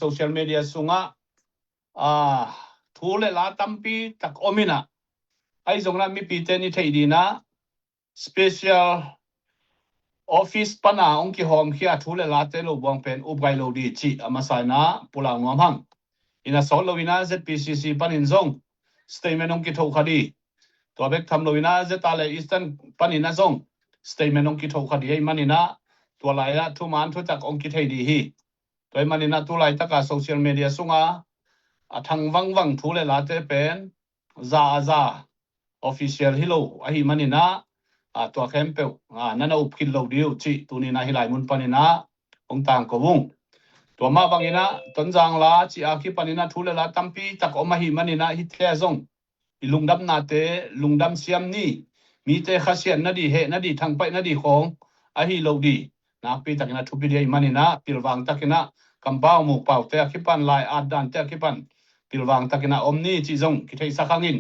social media sunga thule la tampi tak omina ai zongna mi pi te ni theidina special office pana ongki hom khia thule la te lo bang pen ubai lo di chi amasana pula ngam hang ina solowina zpcc panin zong statement ongki tho khadi to bek tham loina zetale eastern panina zong statement ongki tho khadi ai manina to laila thu man thu tak ongki theidi hi toy manina tu lai taka social media sunga athang wang thule la te pen za official hilo ahi manina to kempe nana upkil lo diu chi tunina hilai mun panina ong tang ko wung to ma bangina tonjang la chi aki panina thule la tampi tak omahi manina hi the zong ilungdam na te lungdam siam ni mi te khasian na di he na di thang pai na di khong ahi lo di na pi takina thupi dei manina pilwang takina kambao mu pau te akipan lai adan te akipan pilwang takina omni chi zong ki thei sakhangin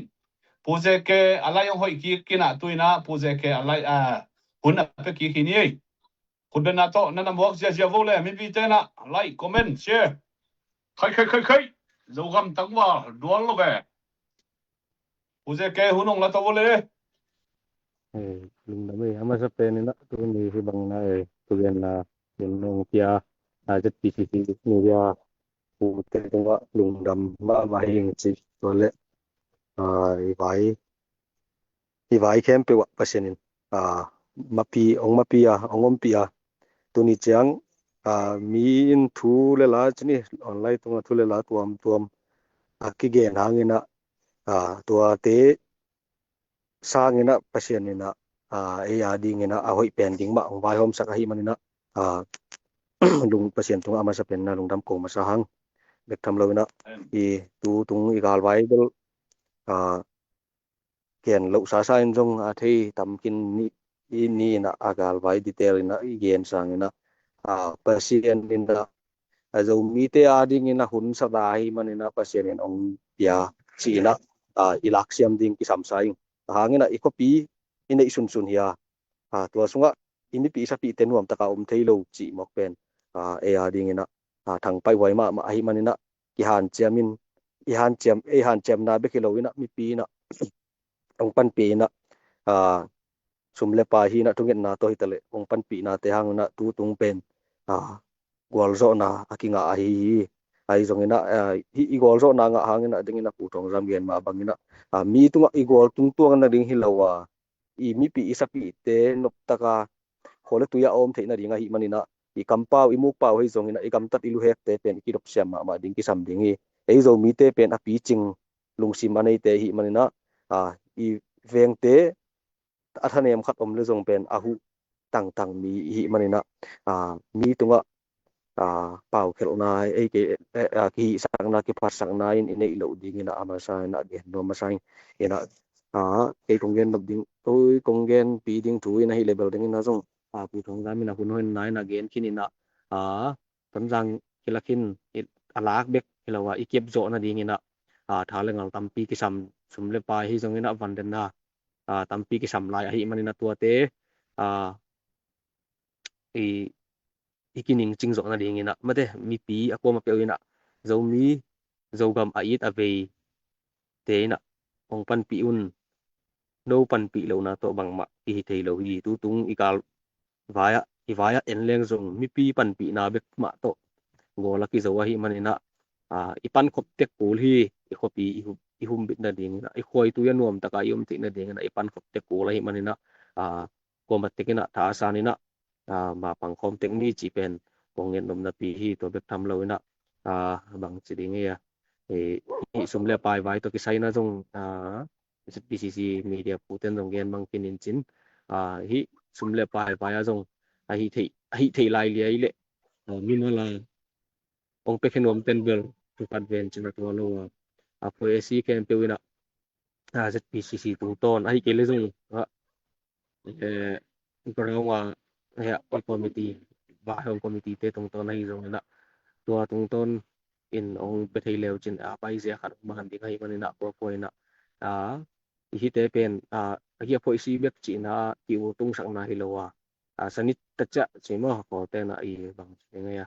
puje ke alai hoi ki kina tuina puje ke alai hun pe ki khini ei khudna to nana mok sia vole mi pi te na like comment share khai zogam tangwa dual lo ge puje ke hunong la to vole lung da mai ama sa pe ni na tu ni hi bang na tu yen na yen nong pia jet pcc ni ya pu te tongwa lung dam ma ba hing chi to le i vai kem pe wa pasenin mapi ongom pia tu ni chang mi in thu le la chini online tonga thu le la tuam akige nangina tua te sangina pasenina ya dingina ahoi pending ma ong bai hom sakahi manina lung pasien tung ama sa pen na lung dam ko masahang bek tham lona i tu tung i gal bai bel ken lo sa sa in jong thei tamkin ni na agal bai detail na i gen sangina pasien in da azo mi te ading ina hun sa dai manina pasien in ong pia china ilaksiam ding ki samsai hangina i copy ina isun hiya tua sunga ini pi sa pi tenuam taka thailo chi mok pen ading ina thang pai wai ma hi manina ki han chem na bekilo ina mi pi na ong pan pi na sumle pa hi na tungen na to hitale ong pan pi na te hang na tu tung pen gol zo na akinga ai zongina i gol zo na nga hangina dingina pu tong ram gen ma bangina mi tunga i gol tung tuang na ding hilawa i mi pi isapi te nop taka khole tuya om theina ringa hi manina i kampau i muk pau hei zongina i kamtat ilu hek te pen ki dop siam ma ding ki sam ding ei zo mi te pen api ching lungsim anei te hi manina i veng te athanem khat om le zong pen ahu tang mi hi manina mi tunga pau khel na ei ke ki sang na ki phar sang na in nei lo ding ina ama sa na gen no ma sai ina ke konggen lob ding toi konggen pi ding thu ina hi level ding ina zong pu thong ga mina hun hoin nai na gen kin ina tamjang kilakin alak bek hilawa ikep zo na ding ina thalengal tampi ki sam sumle pa hi zong ina vanden na tampi ki sam lai hi manina tua te ikining chingzo na ding ina mate mi pi akwa ma pe ina zomi zogam ait ave te na ong pan pi un no pan pi lo na to bang ma ki thei lo hi tu tung ikal vaya en leng zong mi pi pan pi na bek ma to gola ki zo hi manina ipan khop tek pul hi i khopi i hum bit na ding na i khoi tu ya nuam taka yum ti na ding na ipan khop tek pul hi manina ko ma tekina tha sanina ma pangkhom tekni chi pen kongen nom na pi hi to bek tham lo ina bang chi ding ya hi sumle pai vai to ki sai na jong BCC media puten jong gen bang kin in chin hi sumle pai vai a jong hi thei lai li le minala ong pe khenom ten bel tu pat ven chin to lo pho ac ken pe ina BCC tu ton ai ke le jong Ikarawa committee bahong committee te tong ton ai jong na tua tong ton in ong pe thei leo chin pai je khat man ding ai manina pro poina hi te pen hi phoi si bek chi na ki u tung sang na hilowa sanit tacha chima ko te na i bang ngai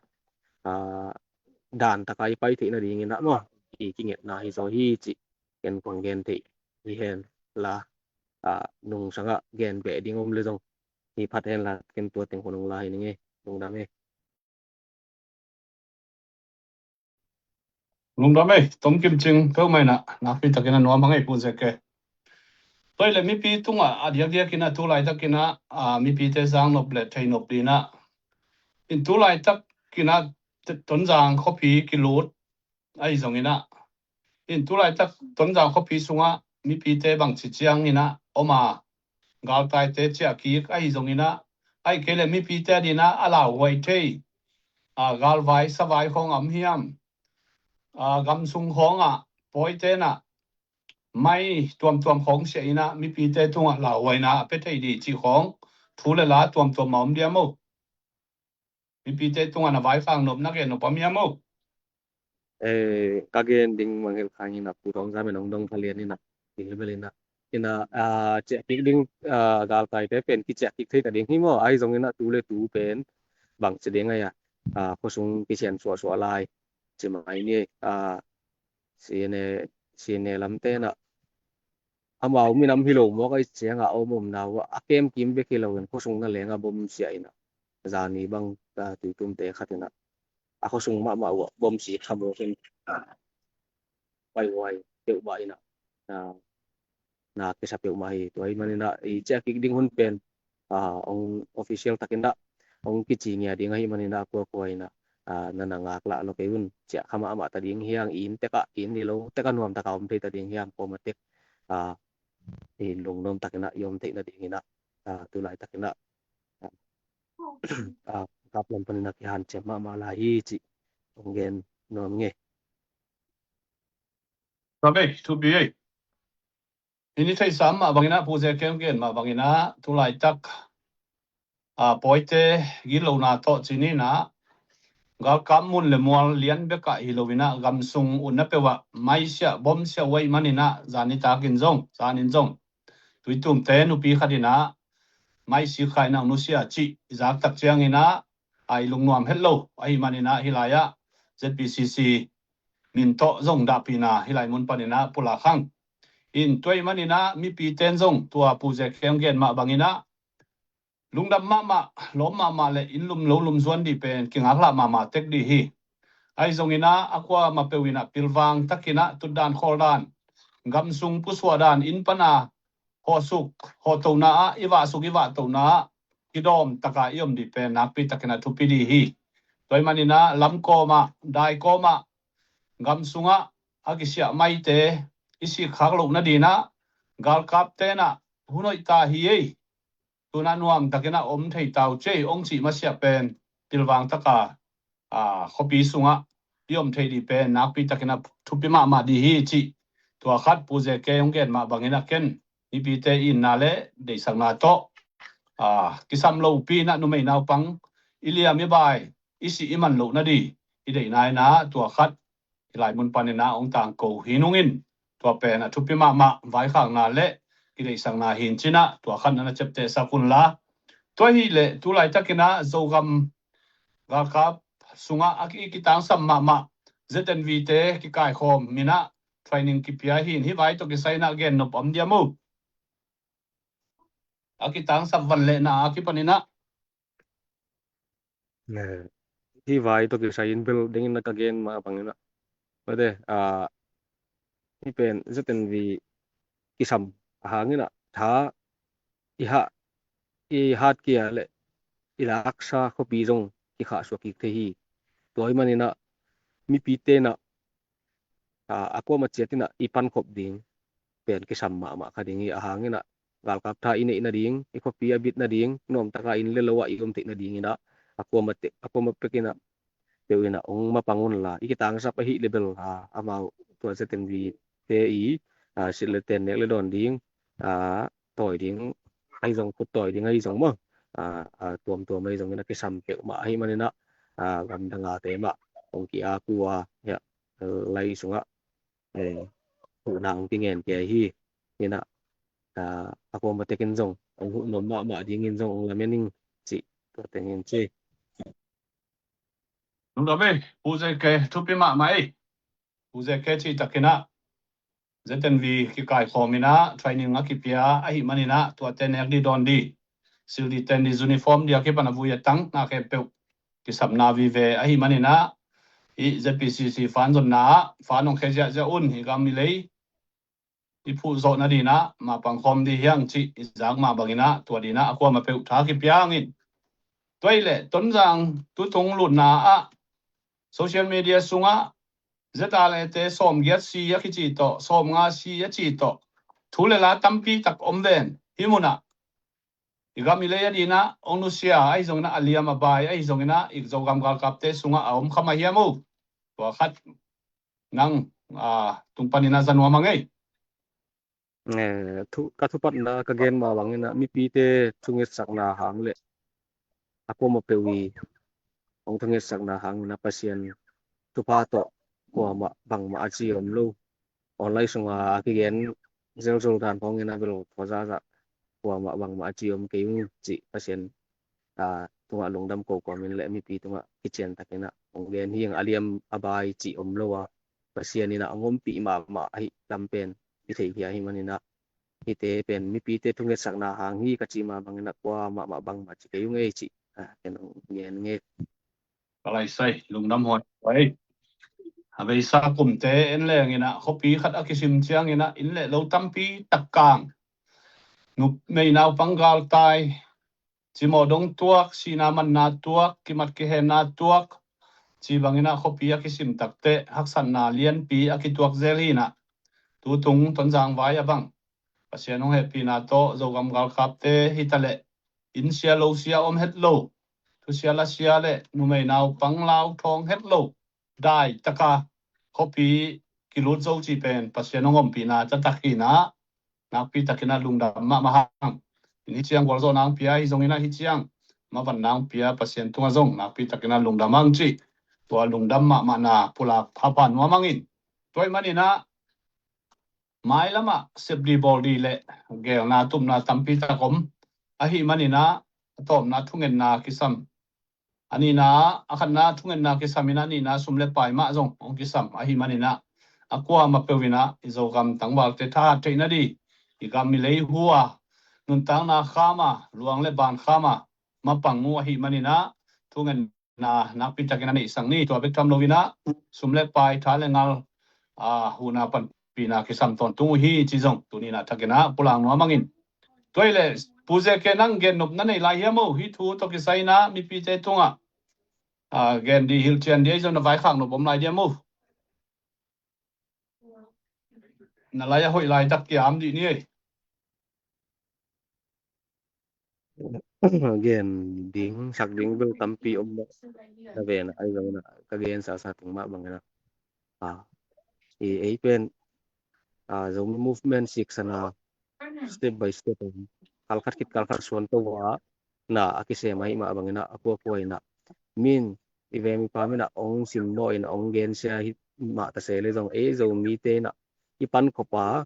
dan takai pai thi na ding ina no ki kinget na hi zo hi chi ken kwang gen thi hi hen la nung sanga gen be ding om le jong hi phat hen la ken tua teng konong la hi ni nge nung da me lung da me tom kim ching pe mai na pi takena no mangai pu je ke toi le mi pi tunga adia dia kina tu lai takina mi pi te sang nop le thai nop li na in tu lai tak kina ton jang khopi kilut ai zong ina in tu lai tak ton jang khopi sunga mi pi te bang chi chiang ina oma gal tai te chia ki ai zong ina ai kele mi pi te dina ala wai thei gal vai sa vai khong am hiam gam sung khong poi te na mai tuam khong se ina mi pi te tunga la wai na pe thei di chi khong thu le la tuam ma om dia mo mi pi te tunga na vai phang nop na ke no pam ya mo kagen ding mangel khang ina pu rong za me nong dong thalian ina ding belina ina che pik ding gal tai te pen ki che pik thei ta ding hi mo ai zong ina tu le tu pen bang che ding aya khosung ki chen so lai che mai ni sine lam te na amau mi nam hilo mo kai chenga omom na wa akem kim be ki lowen khosung na lenga bom sia ina zani bang ta tu tum te khatina khosung ma wa bom si khamo ken wai teu ba ina na ke sa peu mai to ai manina I check ding hun pen ong official takinda ong ki chi nya ding ai manina ko ina nana ngak la lo ke un che khama ama ta ding hiang in te ka in ni lo te ka nuam ta ka om te ta ding hiam ko ma tek in long nom takina yom te na ding ina tu lai takina kap lam panina ki han che ma la hi chi ong gen nom nge sabe tu bi ini thai sam ma bangina pu je kem gen ma bangina tu lai tak poite gi lo na to chini na gal kam mun le mol lian be ka hilowina gam sung un na pewa mai sia bom sia wai manina zani ta kin zong zanin zong tuitum te nu pi khadina mai si khai na nu sia chi zak tak chiang ina ai lung nuam hello ai manina hilaya ZPCC min to zong da pina hilai mun panina pula khang in toi manina mi pi ten zong tua pu je kem gen ma bangina lungdam ma lom ma le in lum zuan di pen king akla ma tek di hi ai zongina akwa ma pewina pilwang takina tudan kholdan gamsung puswadan in pana hosuk hotona iwa sukiwa tona kidom taka iom di pen nakpi takina thupidi hi toy manina lamko ma dai ko ma gamsunga akisia maite isi khaglo na dina gal kaptena hunoi ta hi tuna nuam takena om thei tau che ong chi ma sia pen tilwang taka khopi sunga yom thei di pen nakpi takena thupi ma di hi chi tua khat pu je ke ong gen ma bangina ken ni pi te in na le de sang na to kisam lo pi na nu mai nau pang ilia mi bai isi iman lo na di I dei nai na tua khat hilai mun panina ong tang ko hinungin tua pen thupi ma vai khang na le ki dei sang na hin china tua khan na chepte sakun la to hi le tu lai takina zogam ga kap sunga aki kitang sam ma ZNV te ki kai khom mina training ki pia hin hi vai to ki saina again no pam dia mu akitang sam van le na aki panina hi vai to ki sain bel ding na again ma bangina ade hi pen ZNV kisam hangina tha I hat kia le ila aksa khopi rong ki kha so ki the hi toy manina mi pi te na ako ma chetina ipan khop ding pen ki samma ma khading I ahangina gal kap tha ina ding I khopi a bit na ding nom taka in le lowa I om te na ding ina ako ma pekina teuina ong ma pangun la ikitang sa pa hi level amau to ZNV te I sile ten ne le don ding toy ding ai jong put toy ding ai jong mo tuam mai jong na ki sam pe ma hi manina gam danga te ma ong ki akua ya lai sunga na ong tingen ke hi ina ako ma tekin jong ong no ma ding in jong la mening chi to tengin che Nung dabe, puze ke tupi ma mai. Puze ke chi takina. ZNV ki kai khomina training akipia ahi manina tu atener di dondi. Sil di ten di uniform dia ke panavuya tang na ke pe ki sabna vive ahi manina I ZPCC fan zon na fanong khezia ja un hi gam milei I phu zo na dina ma pang khom di hiang chi izang ma bangina tu dina akwa ma pe tha ki piangin. Toile tonjang tu tong lut na a social media sunga zetale te som giat si ya ki chi to som nga si ya chi to thule la tampi tak omden himuna igam ile ya dina onusia ai zongna aliama bai ai zongina ik zogam gal kapte sunga aom khama hiamu to khat nang tungpanina zanwa mangai thu ka thu pat na ka gen ma wangina mi pi te thungit sakna hang le ako ma pewi ong thungit sakna hang na pasien tu pa to ko ma bang ma achi om lo online sunga ki gen zel zol dan pongina belo thoza za ko ma bang ma achi om ke yung chi pasien tunga lungdam ko ko min le mi pi tunga kitchen takena ong gen hiang aliam abai chi om lo wa pasien ina angom pi ma hi lampen I thei hi hi manina hi te pen mi pi te thunget sakna hang hi ka chi ma bangina kwa ma bang ma chi ke yung ei chi ken ngen nge kalai sai lungdam hoi oi abai sa kumte en le ngina khopi khat akisim chiang ina in le lo tampi takkang nup mei naw panggal tai chimodong tuak sina man na tuak kimat ke he na tuak chi bangina khopi akisim takte haksan na lian pi akituak zelina tu tung tonjang vai abang pasianong happy na to zogam gal kapte hitale in sia lo sia om het lo tu sia la sia le nu mei naw panglau thong het lo dai taka khopi kilut zo chi pen pasianong om pi na cha takina na pi takina lungdam ma hang ni chiang gol zo nang pia hi zongina hi chiang ma van nang pia pasien tunga zong na pi takina lungdam mang chi to lungdam ma na pula phapan wa mangin toy manina mai lama sebli body le gel na tum na tampi takom ahi manina tom na thungen na kisam ani na akhan na thungen na kisamina ni na sumle pai ma zong ong kisam ahi manina akwa ma pewina izogam tangwal te tha theina di igam milei huwa nun tang na khama luang le ban khama ma pangu ahi manina thungen na nakpi takina ni sangni to bektam lovina sumle pai tha le ngal huna pan pina kisam ton tu hi chi zong tu ni na thakena pulang no mangin toile puze ke nang gen nop na nei lai hiamo hi thu to ki saina mi pi te tunga gen di hil chen di zo na vai khang no bom lai diamo na lai hoi lai tak ki am di ni gen ding sak ding bel tampi om na ve na ai zong na ka gen sa tung ma bangina ei pen zong movement sik sana step by step kalkhat kit kalkhat suan to wa na akise mai ma bangina ako ina min ivemi pamina ong sim no in ong gen sia hi ma ta se le zong zo mi te na ipan khopa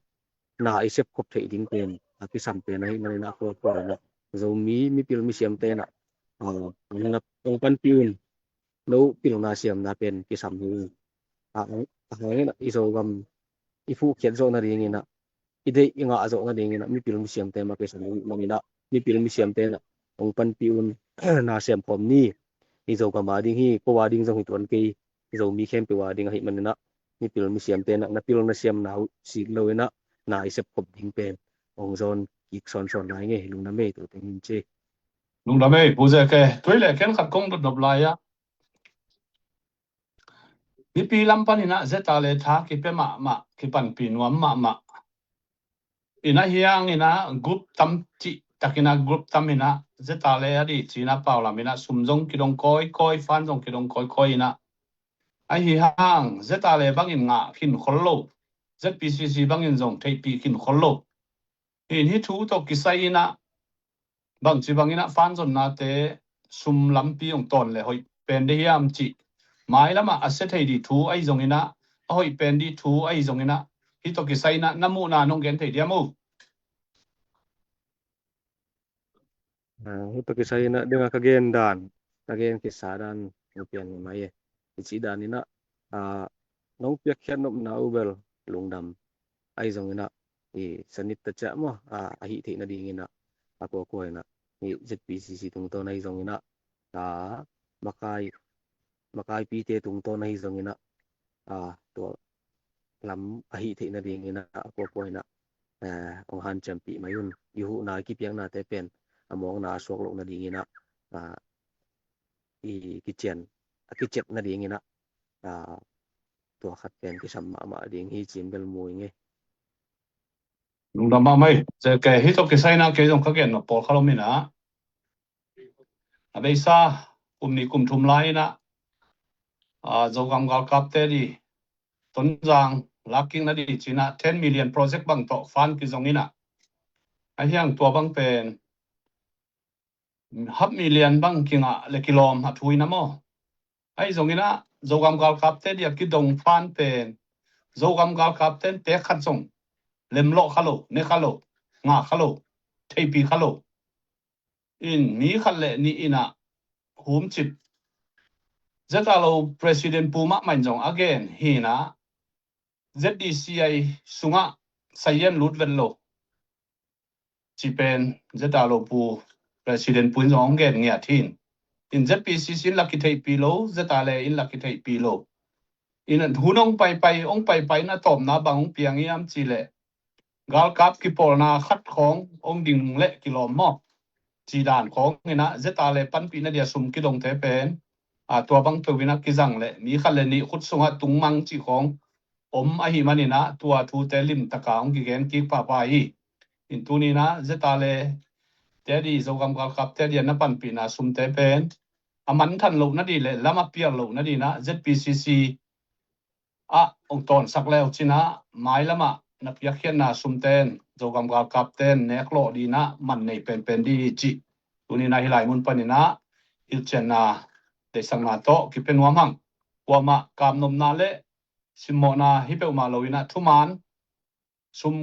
na isep khop thei ding pen akisam pe nai manina ako ina zo mi pil mi siam te na na ong pan piun no pil na siam na pen kisam ni na iso gam ifu khet zo na ring ina ide inga zo na ring ina mi pil mi siam te ma ke san manina mi pil mi siam te na ong pan piun na siam pom ni izo ka ma ding hi ko wa ding zong hi ton ke izo mi khem pe wa ding hi manina mi pil mi siam te na pil na siam na si lo ina na isep pom ding pen ong zon ik son na nge lung na me to ting che lung da me puze ke toile ken khat kong dop lai ya mi pi lam panina zeta le tha ki pe ma ki pan pi nuam ma ina hiang ina group tam chi takina group tamina zeta le adi china paula mina sumjong kidong koi fan jong kidong koi ina ai hi hang zeta le bangin nga khin khollo ZPCC bangin jong thei pi khin khollo in hi thu to kisai ina bang chi bangina fan zon na te sum lampi ong ton le hoi pen de hiam chi mai lama aset hei di thu ai jong ina hoi pen di thu ai jong ina hi to kisai na namu na nong gen thei diamu ito kisay na dinga kagen dan kagen kisadan upian mai sidani na nong piak khian nop na ubel lungdam ai zong ina sanit ta cha mo hi the na ding ina ako ko ina ni ZPCC tung to nai zong ina makai pi te tung to nai zong ina to lam hi the na ding ina ako ko ina ong han champi mayun yu na ki piang na te pen among na sok lok na ding ina kitchen na ding ina to khat pen ki samma ma ding hi chin bel moi nge lungdam ma mai je ke hi to ke sai na ke jong kha gen no pol khalomina abeisa kumni kum thum lai na jogam gal kap te di tonjang laking na di china 10 million project bang to fan ki jong ina a hiang to bang pen half million bang kinga le kilom ha thui na mo ai jong ina jogam gal kap te di ki dong fan pen jogam gal kap ten te khat jong lem lo khalo ne khalo nga khalo theipi khalo in mi khalle ni ina hum chip zatalo president puma manjong again hina ZDCI sunga sayen lutvello chipen zatalo pu president punjong gen ngia thin in ZPCC lucky theipi lo zatale in lucky theipi lo in hunong pai ong na tom na bang piang yam chile gal kap ki polna khat khong ong ding le kilom mo chi dan khong ina zetale pan pi na dia sum ki dong the pen tua bang pe wina ki jang le mi khale ni khut sunga tungmang chi khong a hi manina tua thu te lim taka ong ki gen ki pa hi in tunina zetale te di zogam gal kap te dia na pan pi na sum te pen aman than lo na di le lama piar lo na di na ZPCC ong ton sak leo china mai lama na pia khian na sumten jogam gal kapten neklo di na man nei pen di chi tuni na hilai mun panina ilchen na de sangna to ki penwa mang wama kam nom na le simmo na hipe ma loina thuman sum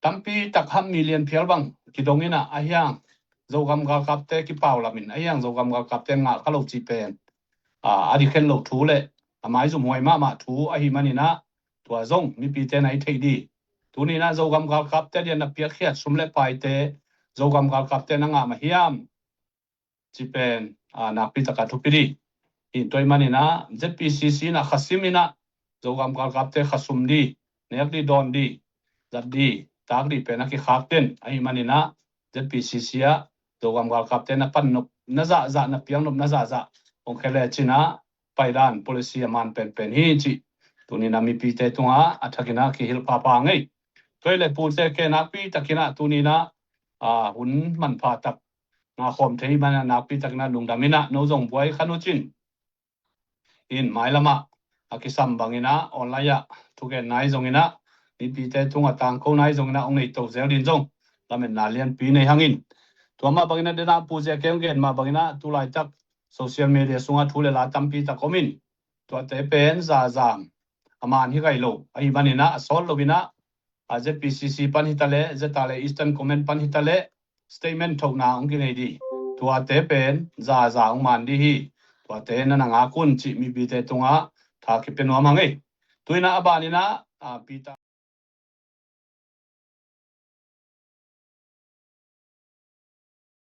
tampi takham million phial bang ki dongina ahyang jogam gal kapte ki paulamin ahyang jogam gal kapten nga khalo chi pen adi khen lo thu le amai zum hoi ma thu a hi manina tua zong mi pi te nai thei di tuni na jogam gal kap te dia na pia khiat sumle pai te jogam gal kap te na nga ma hiam chipen na pi taka thu piri in toy manina ZPCC na khasimina jogam gal kap te khasum di nek di don di zat di tak di pe na ki khak ten a hi manina ZPCC a jogam gal kap te na pan nop na za na piang nop na za ong khele china paidan policy man pen hi chi tunina mi pi te tunga athakina ki hil pa ngai toile pu se ke na pi takina tunina hun man pha tak na khom thei mana na pi takna lungdamina no jong boy khanu chin in mailama akisam bangina online thuge nai jongina mi pi te tunga tang ko nai jongina ong nei to zel din jong lamen na lian pi nei hangin tuama bangina dena pu se ke gen ma bangina tulai tak social media sunga thule la tampi ta komin to te pen za aman hi gai lo ai manina asol lovina ZPCC pan hitale zetale eastern comment pan hitale statement thona ong ki nei di to te pen za ong man di hi to te na nga kun chi mi bi te tunga tha ki penwa mangai tuina abanina pita